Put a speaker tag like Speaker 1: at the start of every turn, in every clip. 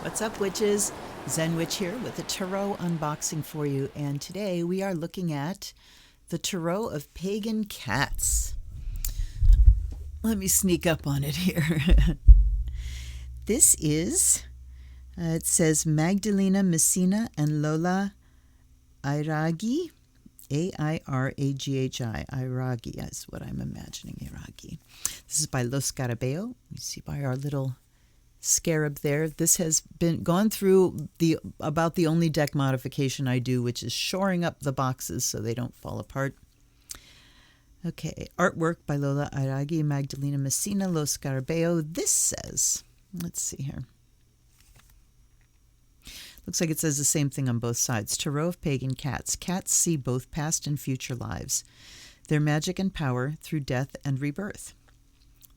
Speaker 1: What's up, witches? ZenWitch here with a tarot unboxing for you, and today we are looking at the Tarot of Pagan Cats. Let me sneak up on it here. This is, it says Magdelina, Messina, and Lola Airaghi. Airaghi. Airaghi is what I'm imagining. Airaghi. This is by Scarabeo. You see by our little scarab there. This has been gone through about the only deck modification I do, which is shoring up the boxes so they don't fall apart. Okay, artwork by Lola Airaghi, Magdelina, Messina, Scarabeo. This says, let's see here. Looks like it says the same thing on both sides. Tarot of Pagan Cats. Cats see both past and future lives, their magic and power through death and rebirth.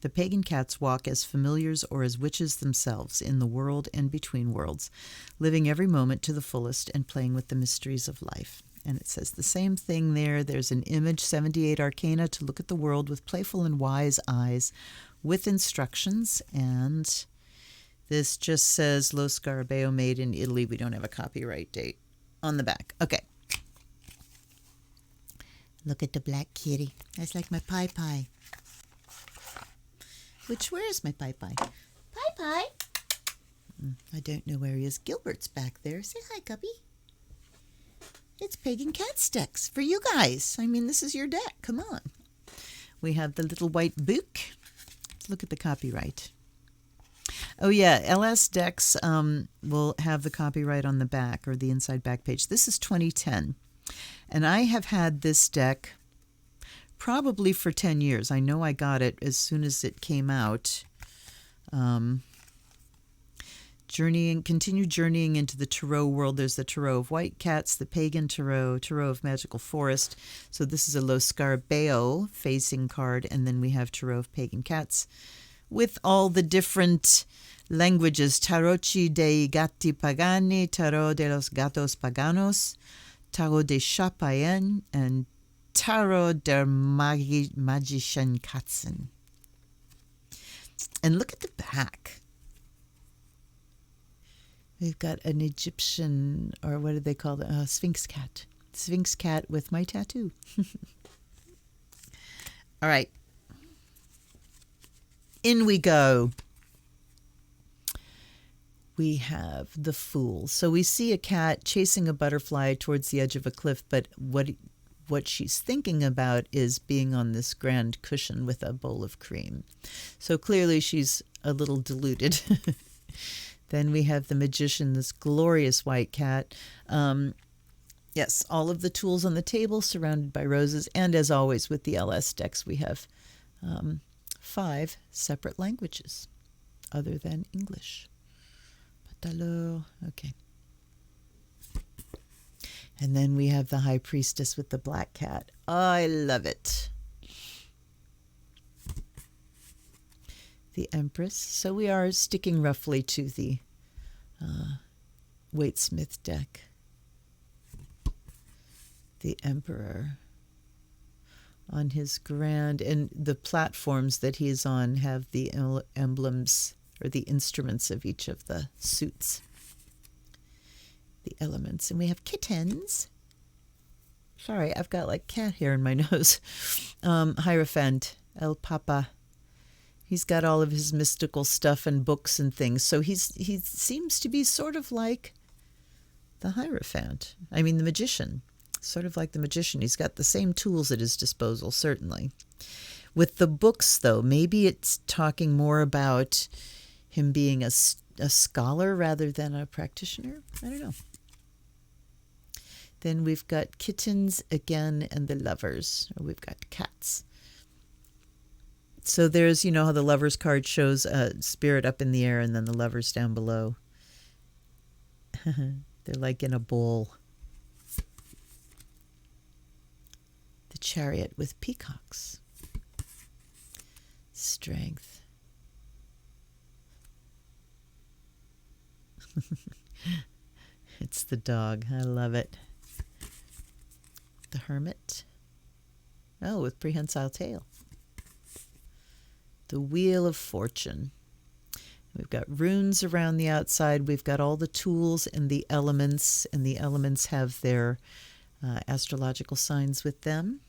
Speaker 1: The pagan cats walk as familiars or as witches themselves in the world and between worlds, living every moment to the fullest and playing with the mysteries of life. And it says the same thing there. There's an image, 78 arcana, to look at the world with playful and wise eyes, with instructions. And this just says Lo Scarabeo, made in Italy. We don't have a copyright date on the back. Okay. Look at the black kitty. That's like my pie. Where is my Pie? Pie? I don't know where he is. Gilbert's back there. Say hi, Cubby. It's Pagan Cats decks for you guys. I mean, this is your deck. Come on. We have the little white book. Let's look at the copyright. Oh, yeah. LS decks will have the copyright on the back or the inside back page. This is 2010. And I have had this deck probably for 10 years. I know I got it as soon as it came out. Continue journeying into the tarot world. There's the Tarot of White Cats, the Pagan Tarot, Tarot of Magical Forest. So this is a Lo Scarabeo facing card, and then we have Tarot of Pagan Cats with all the different languages. Tarocchi dei gatti pagani, Tarot de los gatos paganos, Tarot de chat païen, and Tarot der magischen Katzen. And look at the back. We've got an Egyptian, or what do they call it? Sphinx cat. Sphinx cat with my tattoo. All right. In we go. We have the Fool. So we see a cat chasing a butterfly towards the edge of a cliff, but what she's thinking about is being on this grand cushion with a bowl of cream. So clearly she's a little deluded. Then we have the Magician, this glorious white cat. Yes, all of the tools on the table surrounded by roses. And as always with the LS decks, we have 5 separate languages other than English. Patalo. Okay. And then we have the High Priestess with the black cat. I love it. The Empress. So we are sticking roughly to the Waite-Smith deck. The Emperor on his grand, and the platforms that he is on have the emblems or the instruments of each of the suits. The elements. And we have kittens. Sorry, I've got like cat hair in my nose. Hierophant, El Papa. He's got all of his mystical stuff and books and things. So he seems to be sort of like the Hierophant. I mean, the Magician. Sort of like the Magician. He's got the same tools at his disposal, certainly. With the books, though, maybe it's talking more about him being a scholar rather than a practitioner. I don't know. Then we've got kittens again and the lovers. Or we've got cats. So there's, you know, how the lovers card shows a spirit up in the air and then the lovers down below. They're like in a bowl. The Chariot with peacocks. Strength. It's the dog. I love it. The Hermit. Oh, with prehensile tail. The Wheel of Fortune. We've got runes around the outside. We've got all the tools and the elements have their astrological signs with them,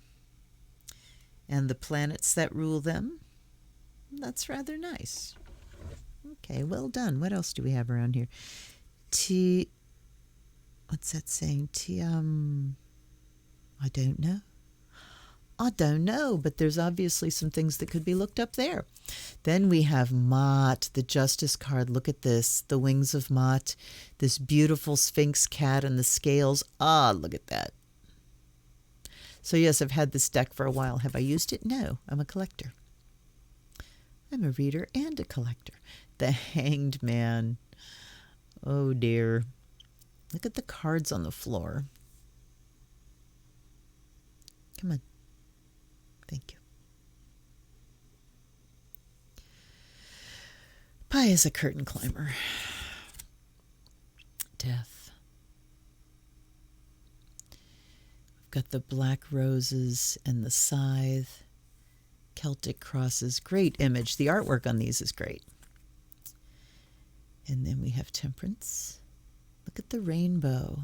Speaker 1: and the planets that rule them. That's rather nice. Okay, well done. What else do we have around here? What's that saying? I don't know. I don't know, but there's obviously some things that could be looked up there. Then we have Mot, the Justice card. Look at this, the wings of Mot, this beautiful Sphinx cat and the scales. Ah, look at that. So yes, I've had this deck for a while. Have I used it? No, I'm a collector. I'm a reader and a collector. The Hanged Man. Oh dear. Look at the cards on the floor. Come on. Thank you. Pi is a curtain climber. Death. We've got the black roses and the scythe. Celtic crosses. Great image. The artwork on these is great. And then we have temperance. Look at the rainbow.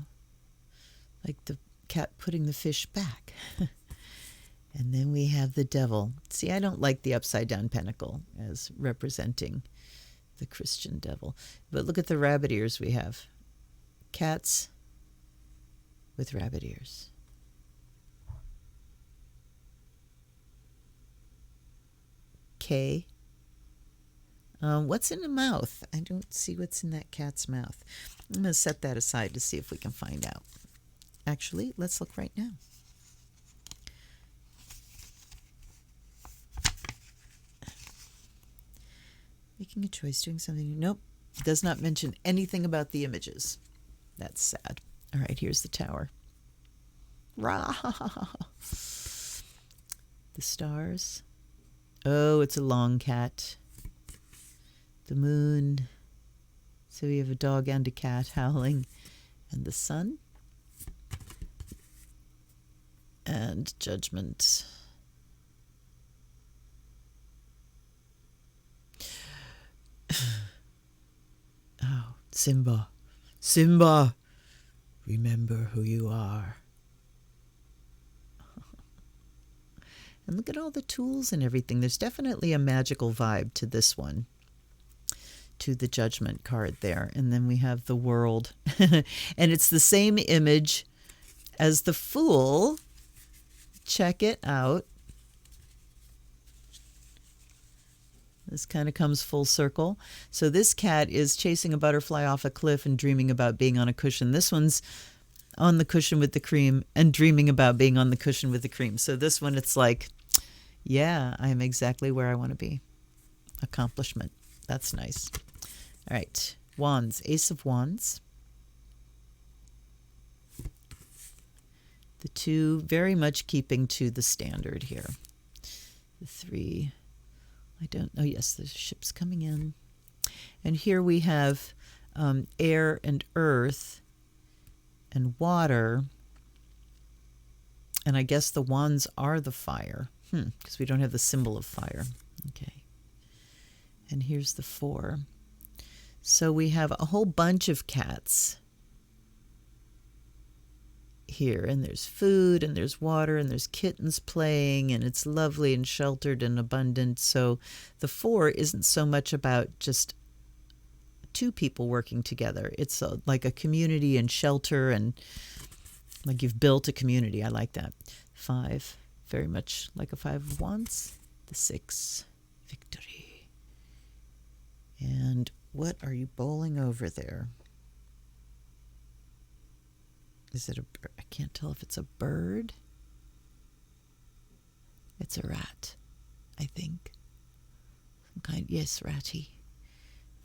Speaker 1: Like the cat putting the fish back. And then we have the devil. See, I don't like the upside down pentacle as representing the Christian devil. But look at the rabbit ears we have. Cats with rabbit ears. K. What's in the mouth? I don't see what's in that cat's mouth. I'm going to set that aside to see if we can find out. Actually, let's look right now. Making a choice, doing something. Nope. Does not mention anything about the images. That's sad. All right, here's the tower. Rah! The stars. Oh, it's a long cat. The moon. So we have a dog and a cat howling. And the sun. And judgment. Oh, Simba. Simba, remember who you are. And look at all the tools and everything. There's definitely a magical vibe to this one, to the Judgment card there. And then we have the World. And it's the same image as the Fool. Check it out. This kind of comes full circle. So this cat is chasing a butterfly off a cliff and dreaming about being on a cushion. This one's on the cushion with the cream and dreaming about being on the cushion with the cream. So this one, it's like, yeah, I'm exactly where I want to be. Accomplishment. That's nice. All right. Wands. Ace of Wands. The two very much keeping to the standard here. The three. I don't know. Yes, the ship's coming in. And here we have air and earth and water. And I guess the wands are the fire. Because we don't have the symbol of fire. Okay. And here's the four. So we have a whole bunch of cats here, and there's food and there's water and there's kittens playing, and it's lovely and sheltered and abundant. So the four isn't so much about just two people working together. It's like a community and shelter, and like you've built a community. I like that. Five, very much like a Five of Wands. The six, victory. And what are you bowling over there? Is it a bird? I can't tell if it's a bird. It's a rat, I think. Some kind, yes, ratty.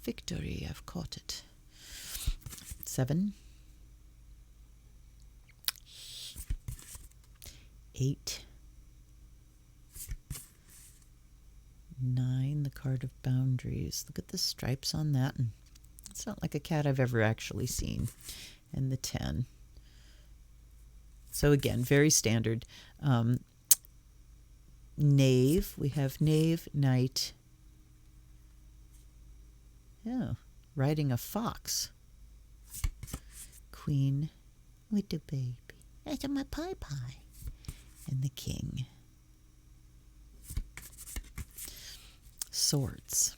Speaker 1: Victory, I've caught it. 7. 8. 9, the card of boundaries. Look at the stripes on that. It's not like a cat I've ever actually seen. And the 10. So again, very standard. Knave. We have knave, knight, Yeah, riding a fox. Queen, little baby. That's my pie pie. And the king. Swords.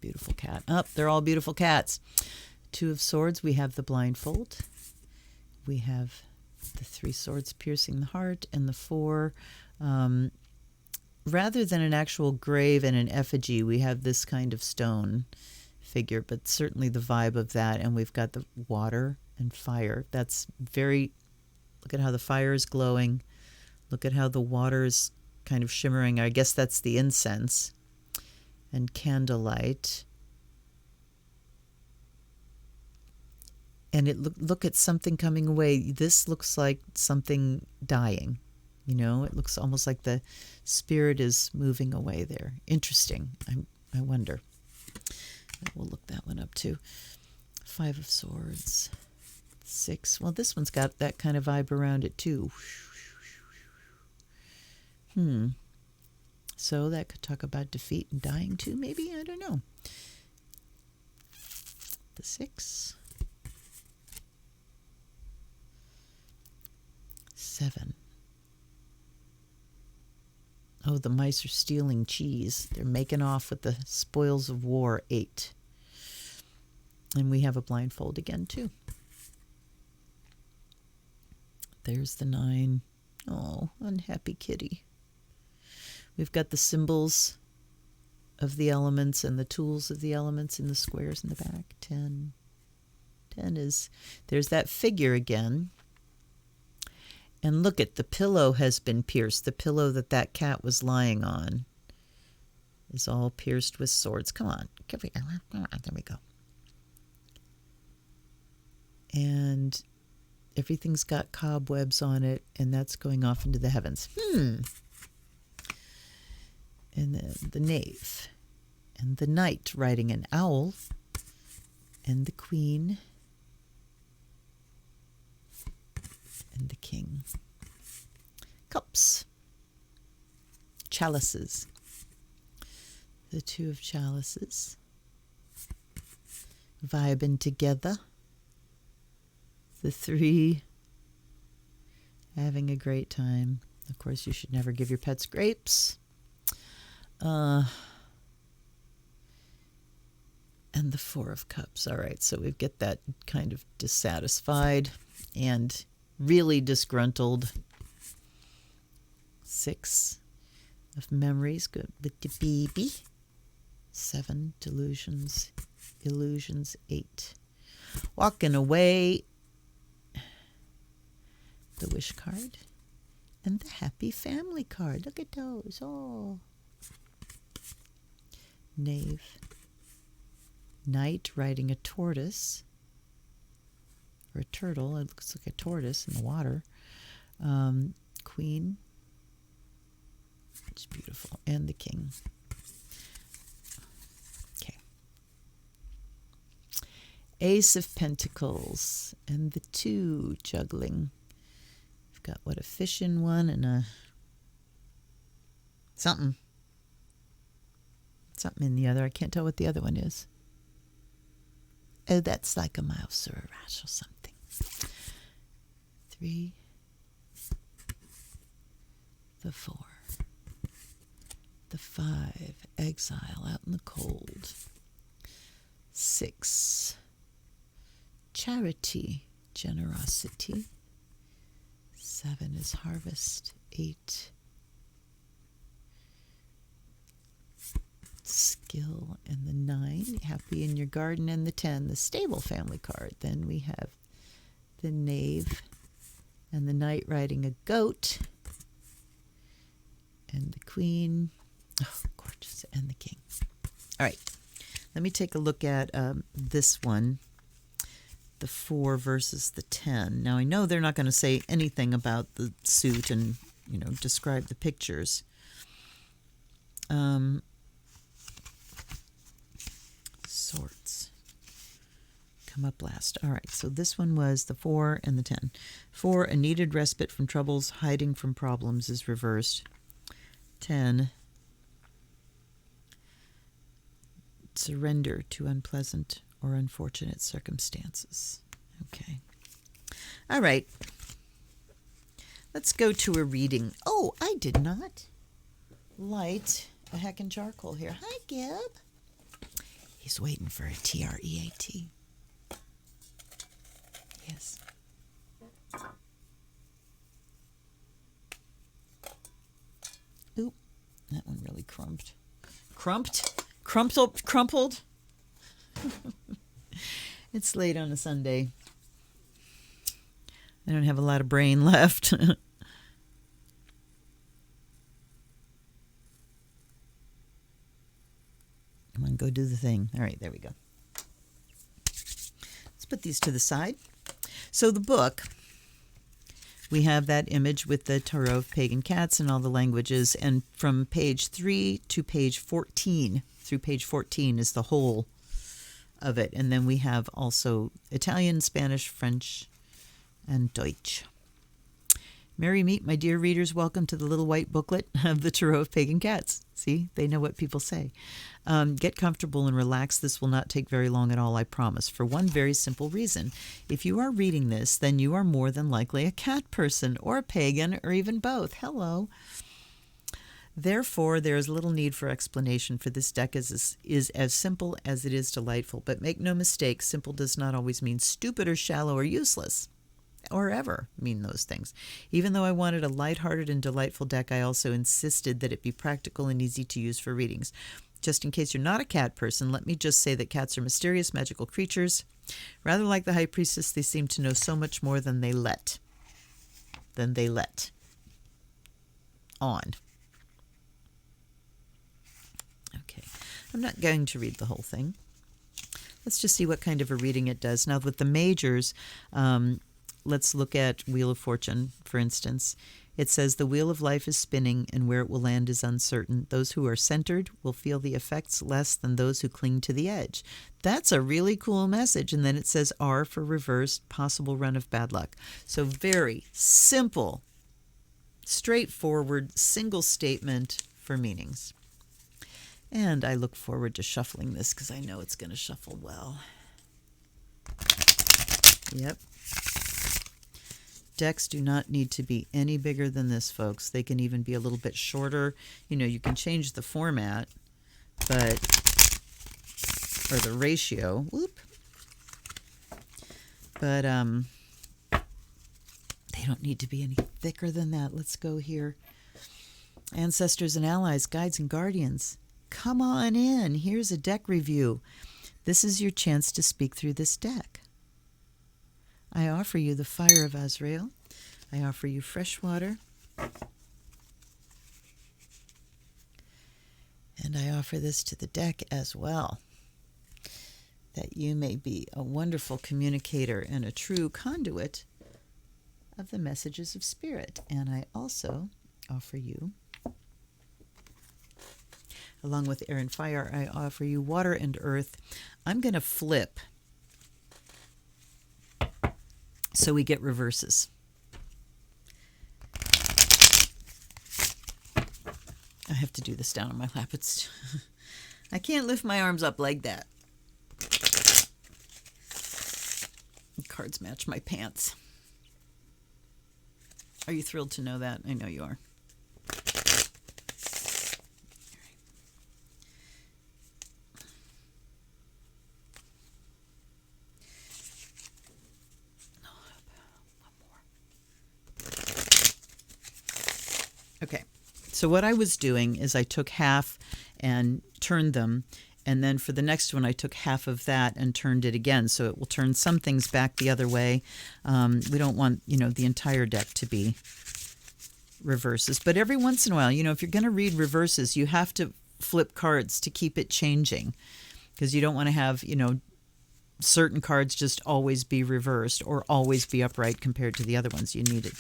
Speaker 1: Beautiful cat. They're all beautiful cats. Two of swords, we have the blindfold. We have the three swords piercing the heart, and the four, rather than an actual grave and an effigy, we have this kind of stone figure, but certainly the vibe of that. And we've got the water and fire. That's very, look at how the fire is glowing. Look at how the water is kind of shimmering. I guess that's the incense. And candlelight. And look at something coming away. This looks like something dying. You know, it looks almost like the spirit is moving away there. Interesting. I wonder. We'll look that one up too. Five of Swords. Six. Well, this one's got that kind of vibe around it too. So that could talk about defeat and dying too, maybe? I don't know. The six. Seven. Oh, the mice are stealing cheese. They're making off with the spoils of war. 8. And we have a blindfold again, too. There's the 9. Oh, unhappy kitty. We've got the symbols of the elements and the tools of the elements in the squares in the back. 10. 10 is, there's that figure again. And look at, the pillow has been pierced. The pillow that cat was lying on is all pierced with swords. Come on. Come on. There we go. And everything's got cobwebs on it, and that's going off into the heavens. And then the knave. And the knight riding an owl. And the queen. And the king. Cups. Chalices. The 2 of chalices. Vibing together. The 3 having a great time. Of course, you should never give your pets grapes. And the 4 of cups. All right, so we get that kind of dissatisfied and really disgruntled. 6 of memories, good with the baby. 7 delusions, illusions. 8 walking away. The wish card and the happy family card. Look at those. Oh. Knave. Knight riding a tortoise. Or a turtle. It looks like a tortoise in the water. Queen. It's beautiful. And the king. Okay. Ace of Pentacles. And the 2 juggling. We've got, what, a fish in one and a something in the other. I can't tell what the other one is. Oh, that's like a mouse or a rat or something. 3. The 4. The 5. Exile out in the cold. 6. Charity. Generosity. 7 is harvest. 8. Skill. And the 9. Happy in your garden. And the 10. The stable family card. Then we have the knave. And the knight riding a goat. And the queen. Oh, gorgeous. And the king. All right. Let me take a look at this one. The 4 versus the 10. Now, I know they're not going to say anything about the suit and, you know, describe the pictures. Swords. Come up last. All right, so this one was the 4 and the 10. 4, a needed respite from troubles, hiding from problems is reversed. 10. Surrender to unpleasant or unfortunate circumstances. Okay. All right. Let's go to a reading. Oh, I did not light a heckin' charcoal here. Hi, Gib. He's waiting for a TREAT. Yes. Oop, that one really crumpled. Crumpled. It's late on a Sunday. I don't have a lot of brain left. Come on, go do the thing. All right, there we go. Let's put these to the side. So the book, we have that image with the tarot of pagan cats and all the languages. And from page 3 to page 14, through page 14 is the whole of it. And then we have also Italian, Spanish, French, and Deutsch. Merry meet, my dear readers. Welcome to the little white booklet of the Tarot of Pagan Cats. See, they know what people say. Get comfortable and relax. This will not take very long at all, I promise, for one very simple reason. If you are reading this, then you are more than likely a cat person or a pagan or even both. Hello. Therefore, there is little need for explanation, for this deck is as simple as it is delightful. But make no mistake, simple does not always mean stupid or shallow or useless, or ever mean those things. Even though I wanted a lighthearted and delightful deck, I also insisted that it be practical and easy to use for readings. Just in case you're not a cat person, let me just say that cats are mysterious, magical creatures. Rather like the High Priestess, they seem to know so much more than they let on. Okay, I'm not going to read the whole thing. Let's just see what kind of a reading it does. Now, with the majors, let's look at Wheel of Fortune, for instance. It says, the wheel of life is spinning, and where it will land is uncertain. Those who are centered will feel the effects less than those who cling to the edge. That's a really cool message. And then it says R for reversed, possible run of bad luck. So very simple, straightforward, single statement for meanings. And I look forward to shuffling this because I know it's going to shuffle well. Yep. Decks do not need to be any bigger than this, folks. They can even be a little bit shorter. You know, you can change the format, or the ratio. Whoop. But they don't need to be any thicker than that. Let's go here. Ancestors and allies, guides and guardians. Come on in. Here's a deck review. This is your chance to speak through this deck. I offer you the fire of Azrael. I offer you fresh water. And I offer this to the deck as well, that you may be a wonderful communicator and a true conduit of the messages of spirit. And I also offer you, along with air and fire, I offer you water and earth. I'm going to flip so we get reverses. I have to do this down on my lap. I can't lift my arms up like that. The cards match my pants. Are you thrilled to know that? I know you are. Okay, so what I was doing is I took half and turned them, and then for the next one I took half of that and turned it again, so it will turn some things back the other way. We don't want, the entire deck to be reverses, but every once in a while, if you're going to read reverses, you have to flip cards to keep it changing, because you don't want to have, certain cards just always be reversed or always be upright compared to the other ones. You need it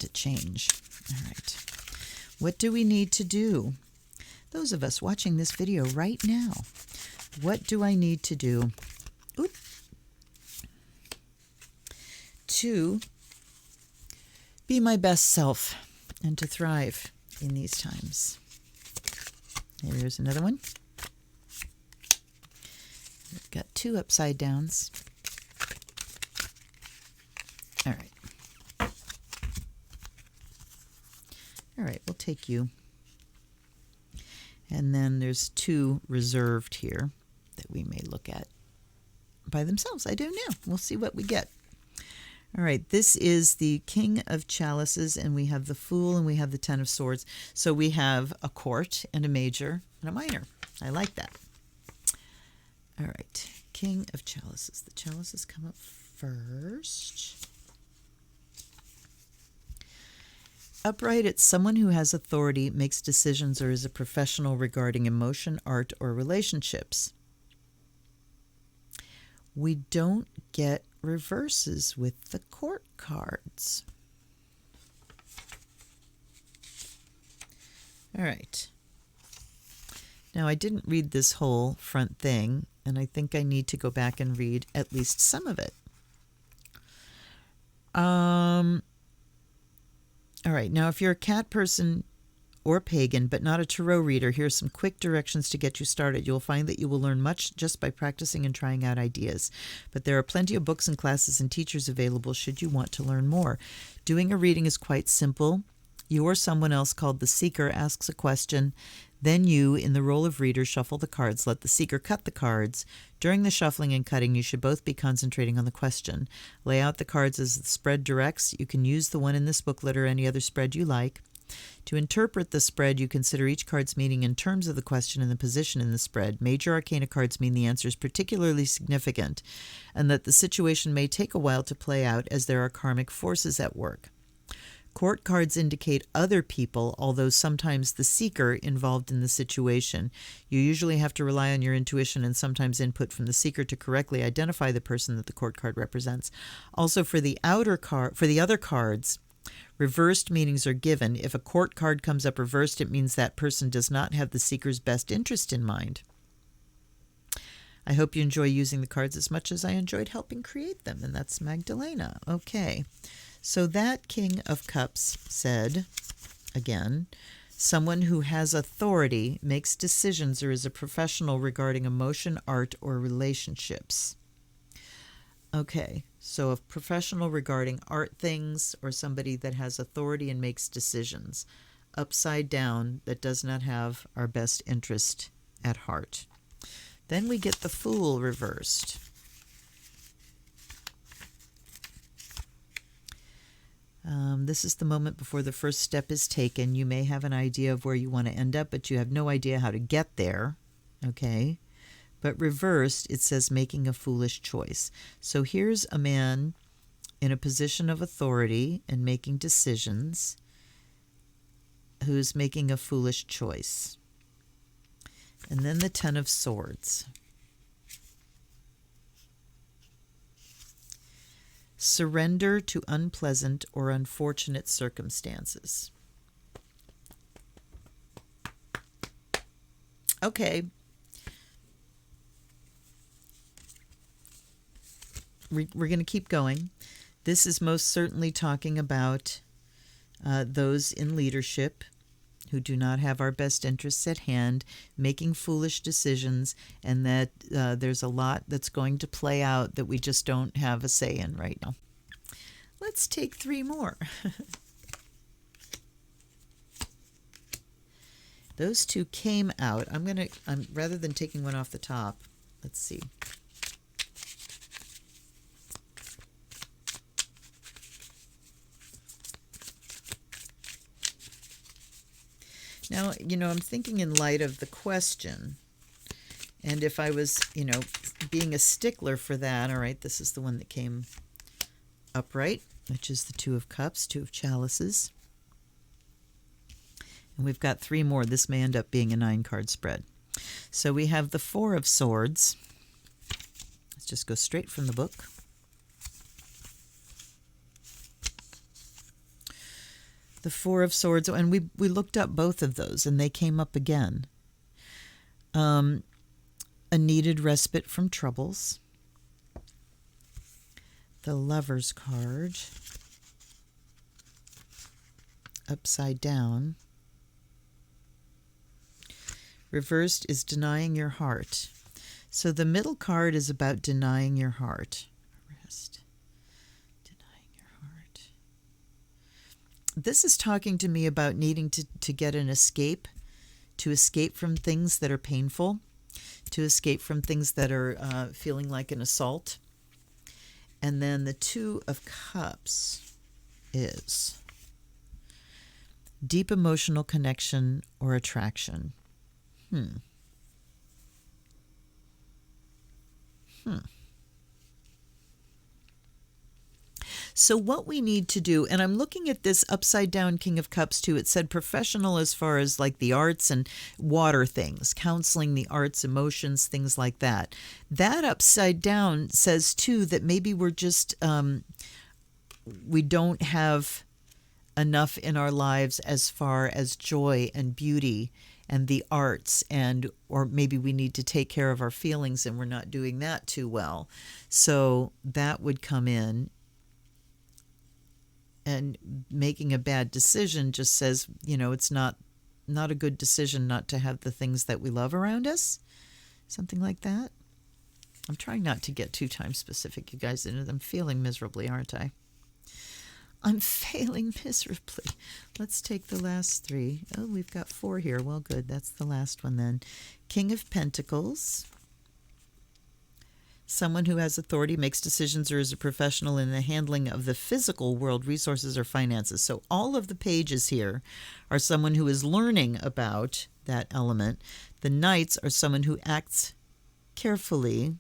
Speaker 1: to change. All right. What do we need to do? Those of us watching this video right now, what do I need to do to be my best self and to thrive in these times? Here's another one. 2 upside downs. All right. All right, we'll take you. And then there's 2 reserved here that we may look at by themselves. I don't know. We'll see what we get. All right, this is the King of Chalices, and we have the Fool, and we have the 10 of Swords. So we have a court and a major and a minor. I like that. All right, King of Chalices. The chalices come up first. Upright, it's someone who has authority, makes decisions, or is a professional regarding emotion, art, or relationships. We don't get reverses with the court cards. All right. Now, I didn't read this whole front thing, and I think I need to go back and read at least some of it. All right, now if you're a cat person or pagan, but not a tarot reader, here's some quick directions to get you started. You'll find that you will learn much just by practicing and trying out ideas. But there are plenty of books and classes and teachers available should you want to learn more. Doing a reading is quite simple. You or someone else called the seeker asks a question. Then you, in the role of reader, shuffle the cards. Let the seeker cut the cards. During the shuffling and cutting, you should both be concentrating on the question. Lay out the cards as the spread directs. You can use the one in this booklet or any other spread you like. To interpret the spread, you consider each card's meaning in terms of the question and the position in the spread. Major arcana cards mean the answer is particularly significant and that the situation may take a while to play out as there are karmic forces at work. Court cards indicate other people, although sometimes the seeker involved in the situation. You usually have to rely on your intuition and sometimes input from the seeker to correctly identify the person that the court card represents. Also, for the other cards, reversed meanings are given. If a court card comes up reversed, it means that person does not have the seeker's best interest in mind. I hope you enjoy using the cards as much as I enjoyed helping create them, and that's Magdelina. Okay. So that King of Cups said, again, someone who has authority, makes decisions, or is a professional regarding emotion, art, or relationships. Okay, so a professional regarding art things or somebody that has authority and makes decisions. Upside down, that does not have our best interest at heart. Then we get the Fool reversed. This is the moment before the first step is taken. You may have an idea of where you want to end up, but you have no idea how to get there. Okay? But reversed, it says making a foolish choice. So here's a man in a position of authority and making decisions who's making a foolish choice. And then the 10 of Swords. Surrender to unpleasant or unfortunate circumstances. Okay. We're going to keep going. This is most certainly talking about those in leadership who do not have our best interests at hand, making foolish decisions, and that there's a lot that's going to play out that we just don't have a say in right now. Let's take 3 more. Those 2 came out. I'm rather than taking one off the top, let's see. Now, I'm thinking in light of the question, and if I was, being a stickler for that, all right, this is the one that came upright, which is the 2 of Cups, 2 of Chalices. And we've got 3 more. This may end up being a 9-card spread. So we have the 4 of Swords. Let's just go straight from the book. The 4 of Swords, and we looked up both of those, and they came up again. A needed respite from troubles. The Lover's card. Upside down. Reversed is denying your heart. So the middle card is about denying your heart. Rest. Denying your heart. This is talking to me about needing to get an escape, to escape from things that are painful, to escape from things that are feeling like an assault. And then the Two of Cups is deep emotional connection or attraction. So what we need to do, and I'm looking at this upside down King of Cups too. It said professional as far as like the arts and water things, counseling, the arts, emotions, things like that. That upside down says too that maybe we're just, we don't have enough in our lives as far as joy and beauty and the arts, and or maybe we need to take care of our feelings and we're not doing that too well. So that would come in. And making a bad decision just says, it's not a good decision not to have the things that we love around us. Something like that. I'm trying not to get too time specific, you guys. I'm failing miserably, aren't I? I'm failing miserably. Let's take the last three. Oh, we've got 4 here. Well, good. That's the last one then. King of Pentacles. Someone who has authority, makes decisions, or is a professional in the handling of the physical world, resources, or finances. So all of the pages here are someone who is learning about that element. The Knights are someone who acts carefully,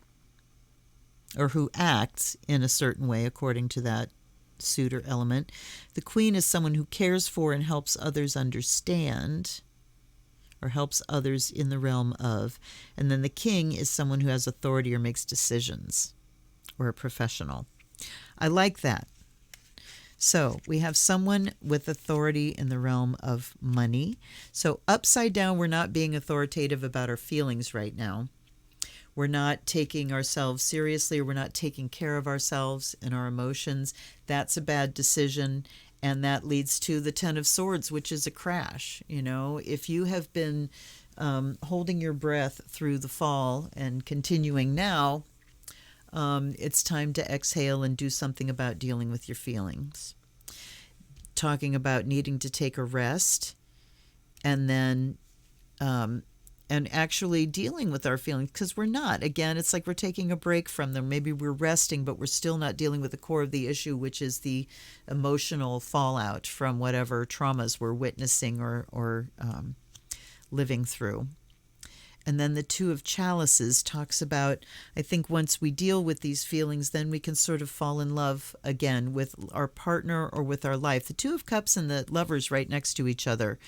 Speaker 1: or who acts in a certain way according to that suit or element. The Queen is someone who cares for and helps others understand, or helps others in the realm of. And then the King is someone who has authority or makes decisions, or a professional. I like that. So we have someone with authority in the realm of money. So upside down, we're not being authoritative about our feelings right now. We're not taking ourselves seriously, or we're not taking care of ourselves and our emotions. That's a bad decision. And that leads to the 10 of Swords, which is a crash. If you have been holding your breath through the fall and continuing now, it's time to exhale and do something about dealing with your feelings. Talking about needing to take a rest, and then and actually dealing with our feelings, because we're not. Again, it's like we're taking a break from them. Maybe we're resting, but we're still not dealing with the core of the issue, which is the emotional fallout from whatever traumas we're witnessing or living through. And then the Two of Chalices talks about, I think once we deal with these feelings, then we can sort of fall in love again with our partner or with our life. The Two of Cups and the Lovers right next to each other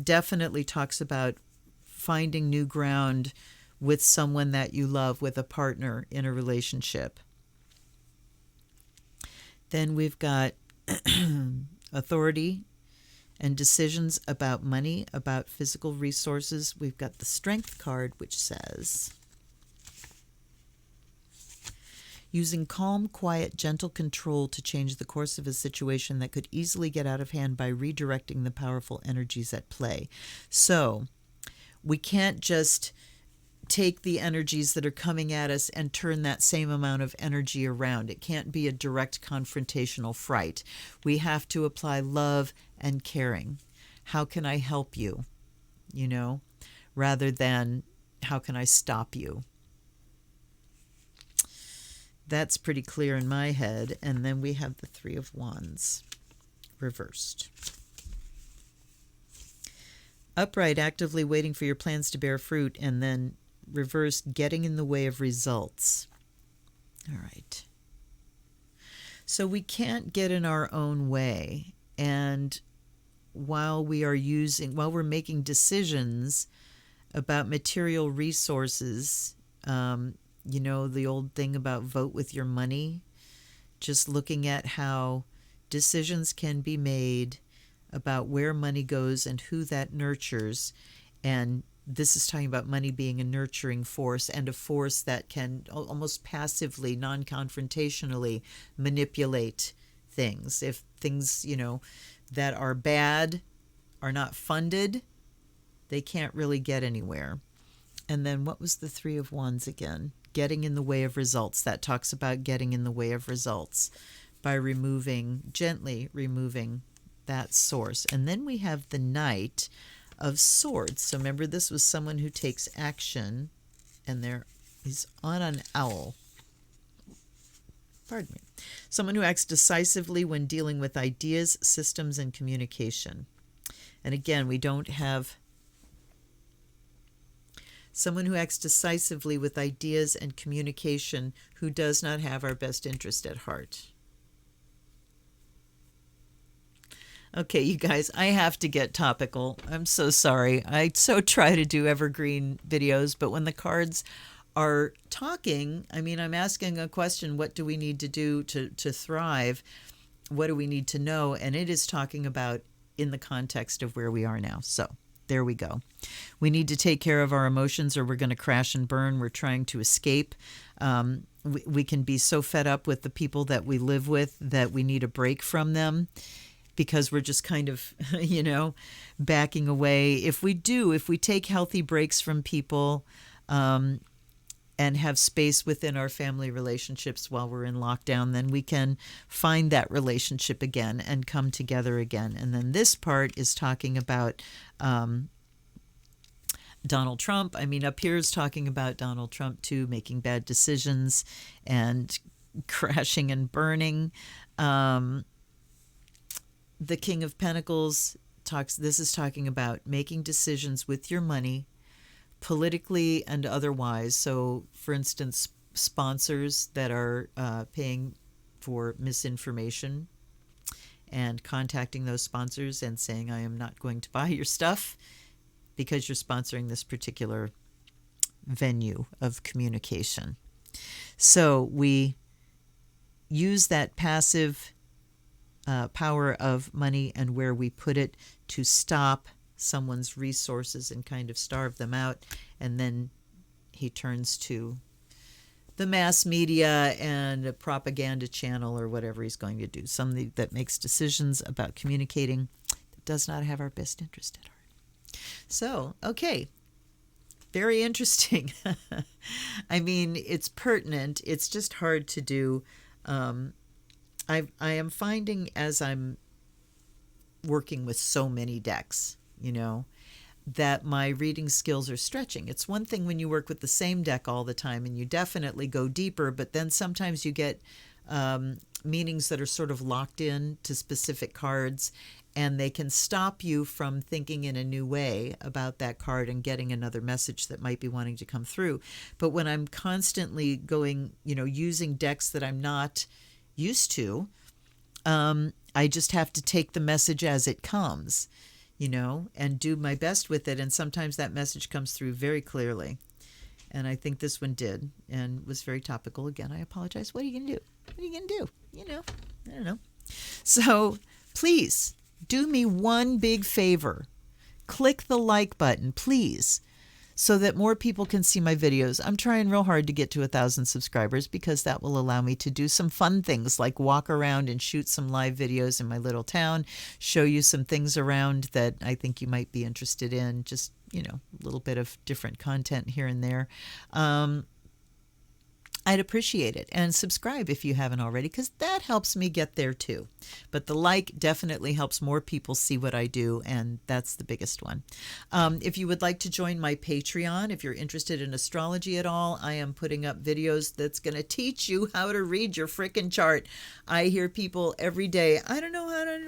Speaker 1: definitely talks about finding new ground with someone that you love, with a partner in a relationship. Then we've got authority and decisions about money, about physical resources. We've got the Strength card, which says, using calm, quiet, gentle control to change the course of a situation that could easily get out of hand by redirecting the powerful energies at play. So we can't just take the energies that are coming at us and turn that same amount of energy around. It can't be a direct confrontational fight. We have to apply love and caring. How can I help you? Rather than how can I stop you? That's pretty clear in my head. And then we have the Three of Wands reversed. Upright, actively waiting for your plans to bear fruit, and then reversed, getting in the way of results. All right. So we can't get in our own way. And while we're making decisions about material resources, the old thing about vote with your money, just looking at how decisions can be made about where money goes and who that nurtures. And this is talking about money being a nurturing force, and a force that can almost passively, non-confrontationally manipulate things. If things, that are bad are not funded, they can't really get anywhere. And then what was the Three of Wands again? Getting in the way of results. That talks about getting in the way of results by gently removing that source. And then we have the Knight of Swords. So remember, this was someone who takes action, and he's on an owl. Pardon me. Someone who acts decisively when dealing with ideas, systems, and communication. And again, we don't have someone who acts decisively with ideas and communication, who does not have our best interest at heart. Okay, you guys, I have to get topical. I'm so sorry. I so try to do evergreen videos, but when the cards are talking, I mean, I'm asking a question, what do we need to do to thrive? What do we need to know? And it is talking about in the context of where we are now. So there we go. We need to take care of our emotions or we're going to crash and burn. We're trying to escape. We can be so fed up with the people that we live with that we need a break from them, because we're just kind of, backing away. If we take healthy breaks from people, and have space within our family relationships while we're in lockdown, then we can find that relationship again and come together again. And then this part is talking about Donald Trump. I mean, up here is talking about Donald Trump too, making bad decisions and crashing and burning. The King of Pentacles this is talking about making decisions with your money, politically and otherwise. So, for instance, sponsors that are paying for misinformation and contacting those sponsors and saying, I am not going to buy your stuff because you're sponsoring this particular venue of communication. So we use that passive power of money and where we put it to stop someone's resources and kind of starve them out. And then he turns to the mass media and a propaganda channel or whatever he's going to do, somebody that makes decisions about communicating that does not have our best interest at heart. So, okay, very interesting. I mean, it's pertinent. It's just hard to do. I am finding, as I'm working with so many decks, that my reading skills are stretching. It's one thing when you work with the same deck all the time and you definitely go deeper, but then sometimes you get meanings that are sort of locked in to specific cards, and they can stop you from thinking in a new way about that card and getting another message that might be wanting to come through. But when I'm constantly going, using decks that I'm not used to, I just have to take the message as it comes, and do my best with it. And sometimes that message comes through very clearly. And I think this one did and was very topical. Again, I apologize. What are you going to do? What are you going to do? I don't know. So please do me one big favor. Click the like button, please, so that more people can see my videos. I'm trying real hard to get to 1,000 subscribers because that will allow me to do some fun things like walk around and shoot some live videos in my little town, show you some things around that I think you might be interested in, just, a little bit of different content here and there. I'd appreciate it. And subscribe if you haven't already, because that helps me get there too. But the like definitely helps more people see what I do, and that's the biggest one. If you would like to join my Patreon, if you're interested in astrology at all, I am putting up videos that's going to teach you how to read your frickin' chart. I hear people every day, I don't know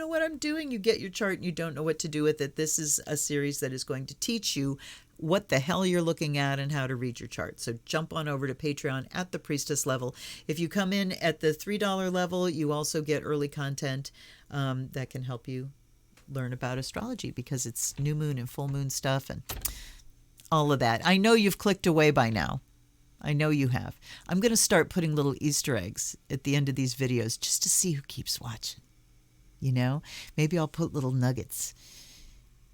Speaker 1: what I'm doing. You get your chart and you don't know what to do with it. This is a series that is going to teach you what the hell you're looking at and how to read your chart. So jump on over to Patreon at the Priestess level. If you come in at the $3 level, you also get early content that can help you learn about astrology, because it's new moon and full moon stuff and all of that. I know you've clicked away by now. I know you have. I'm going to start putting little Easter eggs at the end of these videos just to see who keeps watching. Maybe I'll put little nuggets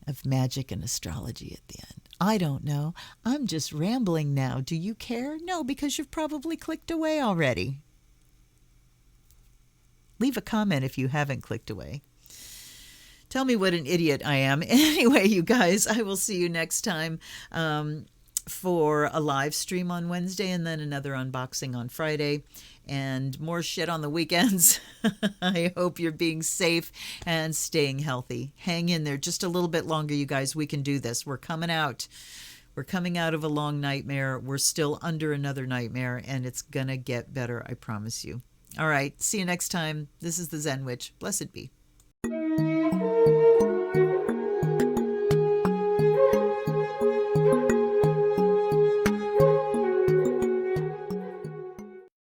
Speaker 1: of magic and astrology at the end. I don't know. I'm just rambling now. Do you care? No, because you've probably clicked away already. Leave a comment if you haven't clicked away. Tell me what an idiot I am. Anyway, you guys, I will see you next time. for a live stream on Wednesday and then another unboxing on Friday, and more shit on the weekends. I hope you're being safe and staying healthy. Hang in there just a little bit longer, you guys. We can do this. We're coming out. We're coming out of a long nightmare. We're still under another nightmare, and it's going to get better, I promise you. All right. See you next time. This is the Zen Witch. Blessed be.